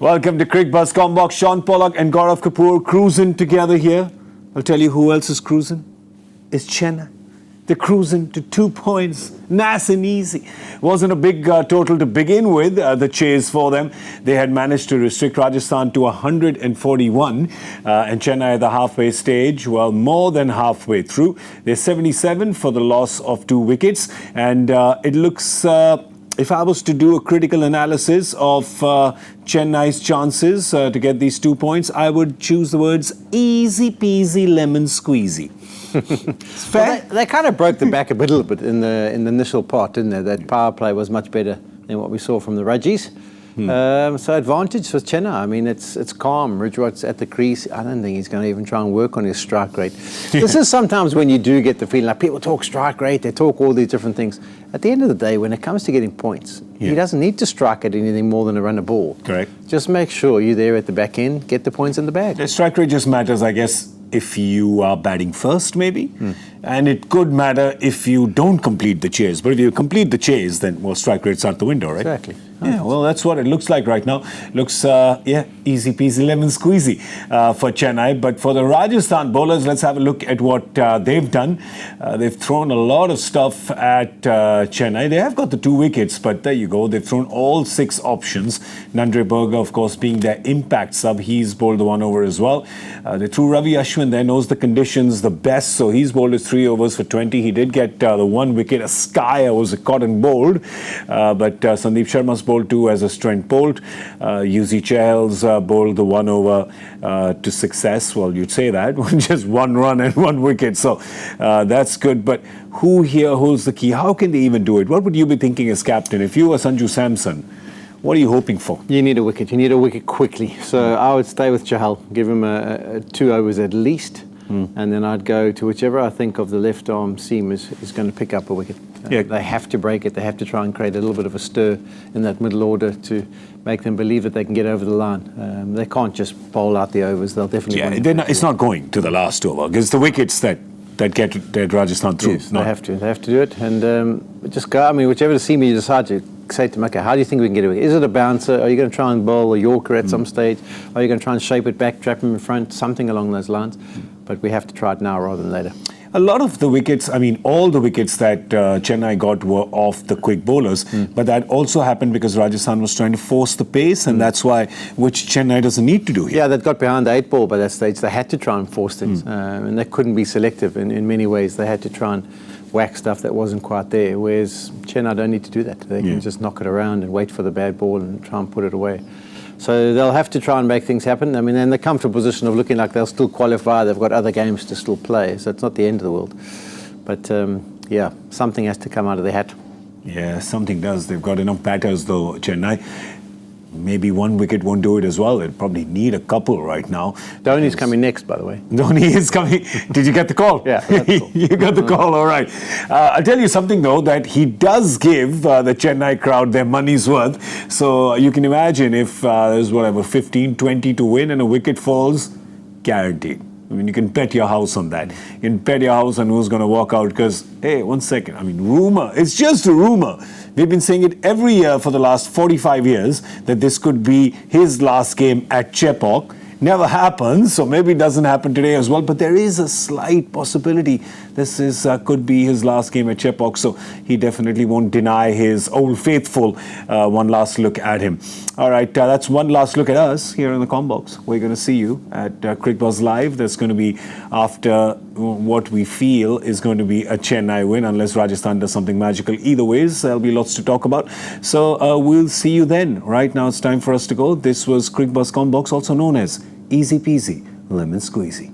Welcome to Cricbuzz Comm Box. Shaun Pollock and Gaurav Kapur cruising together here. I'll tell you who else is cruising. It's Chennai. They're cruising to 2 points. Nice and easy. Wasn't a big total to begin with, the chase for them. They had managed to restrict Rajasthan to 141. And Chennai at the halfway stage, well, more than halfway through. They're 77 for the loss of 2 wickets. And it looks... if I was to do a critical analysis of Chennai's chances to get these 2 points, I would choose the words easy peasy lemon squeezy. Fair? Well, they kind of broke the back a little bit in the initial part, didn't they? That power play was much better than what we saw from the Rajis. So advantage for Chennai. I mean, it's calm. Ruturaj at the crease. I don't think he's going to even try and work on his strike rate. This is sometimes when you do get the feeling like people talk strike rate, they talk all these different things. At the end of the day, when it comes to getting points, he doesn't need to strike at anything more than a run a ball. Correct. Just make sure you're there at the back end, get the points in the bag. The strike rate just matters, I guess, if you are batting first, maybe. And it could matter if you don't complete the chase. But if you complete the chase, then, well, strike rate's out the window, right? Exactly. Yeah, well, that's what it looks like right now. Looks, easy peasy lemon squeezy for Chennai. But for the Rajasthan bowlers, let's have a look at what they've done. They've thrown a lot of stuff at Chennai. They have got the 2 wickets, but there you go. They've thrown all 6 options. Nandre Berger, of course, being their impact sub. He's bowled the 1 over as well. They threw Ravi Ashwin there, knows the conditions the best. So he's bowled his 3 overs for 20. He did get the 1 wicket. A Skyer was caught and bowled. But Sandeep Sharma's bowled 2 as a strength bowled. Yuzvendra Chahal's bowled the 1 over to success. Well, you'd say that. Just 1 run and 1 wicket. So that's good. But who here holds the key? How can they even do it? What would you be thinking as captain? If you were Sanju Samson, what are you hoping for? You need a wicket. You need a wicket quickly. So I would stay with Chahal. Give him 2 overs at least. And then I'd go to whichever I think of the left arm seam is going to pick up a wicket. They have to break it. They have to try and create a little bit of a stir in that middle order to make them believe that they can get over the line. They can't just bowl out the overs. They'll definitely it's not going to the last over because the wickets that get Rajasthan through. Yes, they have to do it and just go. I mean, whichever seam you decide to say to them, okay, how do you think we can get a wicket? Is it a bouncer? Are you going to try and bowl a Yorker at some stage? Are you going to try and shape it back, trap him in front, something along those lines? But we have to try it now rather than later. A lot of the wickets, I mean, all the wickets that Chennai got were off the quick bowlers. But that also happened because Rajasthan was trying to force the pace, and that's why, which Chennai doesn't need to do here. Yeah, they got behind the 8 ball by that stage. They had to try and force things. And they couldn't be selective in many ways. They had to try and whack stuff that wasn't quite there, whereas Chennai don't need to do that. They can just knock it around and wait for the bad ball and try and put it away. So they'll have to try and make things happen. I mean, they're in the comfortable position of looking like they'll still qualify. They've got other games to still play, so it's not the end of the world. But, something has to come out of their hat. Yeah, something does. They've got enough batters, though, Chennai. Maybe 1 wicket won't do it as well. They'll probably need a couple right now. Dhoni's coming next, by the way. Dhoni is coming. Did you get the call? Yeah. Cool. You got the call, all right. I'll tell you something, though, that he does give the Chennai crowd their money's worth. So you can imagine if there's whatever, 15, 20 to win and a wicket falls, guaranteed. I mean, you can bet your house on that. You can bet your house on who's going to walk out because, hey, 1 second. I mean, rumor. It's just a rumor. We've been saying it every year for the last 45 years that this could be his last game at Chepauk. Never happens, so maybe it doesn't happen today as well. But there is a slight possibility this could be his last game at Chepauk. So he definitely won't deny his old faithful one last look at him. All right, that's one last look at us here in the Comm Box. We're going to see you at Cricbuzz Live. That's going to be after what we feel is going to be a Chennai win, unless Rajasthan does something magical. Either ways, there'll be lots to talk about. So we'll see you then. Right now, it's time for us to go. This was Cricbuzz Comm Box, also known as Easy Peasy Lemon Squeezy.